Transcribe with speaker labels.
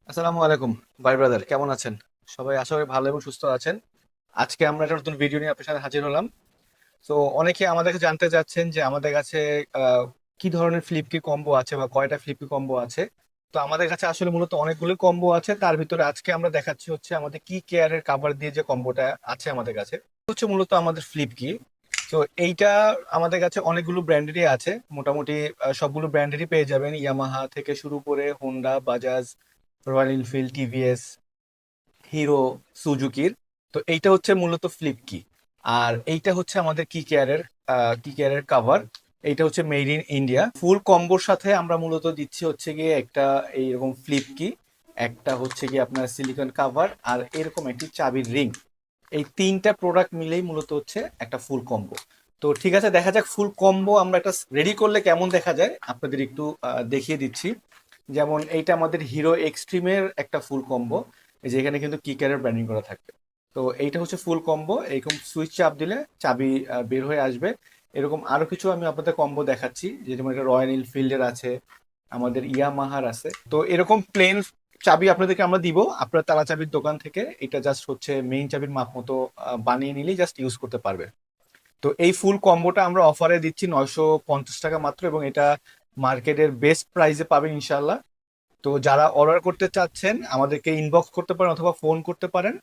Speaker 1: আসসালামু আলাইকুম ভাই ব্রাদার, কেমন আছেন? সবাই আশা করি ভালো এবং সুস্থ আছেন। আজকে আমরা একটা নতুন ভিডিও নিয়ে আপনার সাথে হাজির হলাম। তো অনেকে আমাদেরকে জানতে চাচ্ছেন যে আমাদের কাছে আহ, কি ধরনের ফ্লিপকি কম্বো আছে বা কয়টা ফ্লিপকি কম্বো আছে। তো আমাদের কাছে আসলে মূলত অনেকগুলো কম্বো আছে, তার ভিতরে আজকে আমরা দেখাচ্ছি হচ্ছে আমাদের কি কেয়ারের কাভার দিয়ে যে কম্বোটা আছে আমাদের কাছে হচ্ছে মূলত আমাদের ফ্লিপকি। তো এইটা আমাদের কাছে অনেকগুলো ব্র্যান্ডেরই আছে, মোটামুটি সবগুলো ব্র্যান্ডেরই পেয়ে যাবেন, ইয়ামাহা থেকে শুরু করে Honda, Bajaj, Royal Enfield, TVS, Hero, সুজুকির। তো এইটা হচ্ছে মূলত ফ্লিপ কি। আর এইটা হচ্ছে আমাদের কি কেয়ারের কাভার। এইটা হচ্ছে মেড ইন ইন্ডিয়া। ফুল কম্বোর সাথে আমরা মূলত দিচ্ছি হচ্ছে গিয়ে একটা এইরকম ফ্লিপ কি, একটা হচ্ছে গিয়ে আপনার সিলিকন কাভার, আর এরকম একটি চাবির রিং। এই তিনটা প্রোডাক্ট মিলেই মূলত হচ্ছে একটা ফুল কম্বো। তো ঠিক আছে, দেখা যাক ফুল কম্বো আমরা একটা রেডি করলে কেমন দেখা যায়, আপনাদের একটু দেখিয়ে দিচ্ছি। যেমন এইটা আমাদের হিরো এক্সট্রিমের একটা ফুল কম্বো, যেখানে কিন্তু কিকারের ব্র্যান্ডিং করা থাকবে। তো এইটা হচ্ছে ফুল কম্বো, এরকম সুইচ চাপ দিলে চাবি বের হয়ে আসবে। এরকম আরো কিছু আমি আপনাদের কম্বো দেখাচ্ছি, যে যেমন এটা রয়্যাল এনফিল্ডের আছে, আমাদের ইয়ামাহার আছে। তো এরকম প্লেন চাবি আপনাদেরকে আমরা দিব আপনার তালা চাবির দোকান থেকে। এটা জাস্ট হচ্ছে মেইন চাবির মাপ মতো বানিয়ে নিলেই জাস্ট ইউজ করতে পারবে। তো এই ফুল কম্বোটা আমরা অফারে দিচ্ছি 950 টাকা মাত্র, এবং এটা মার্কেটের বেস্ট প্রাইসে পাবেন ইনশাল্লাহ। তো যারা অর্ডার করতে চাচ্ছেন আমাদেরকে ইনবক্স করতে পারেন অথবা ফোন করতে পারেন।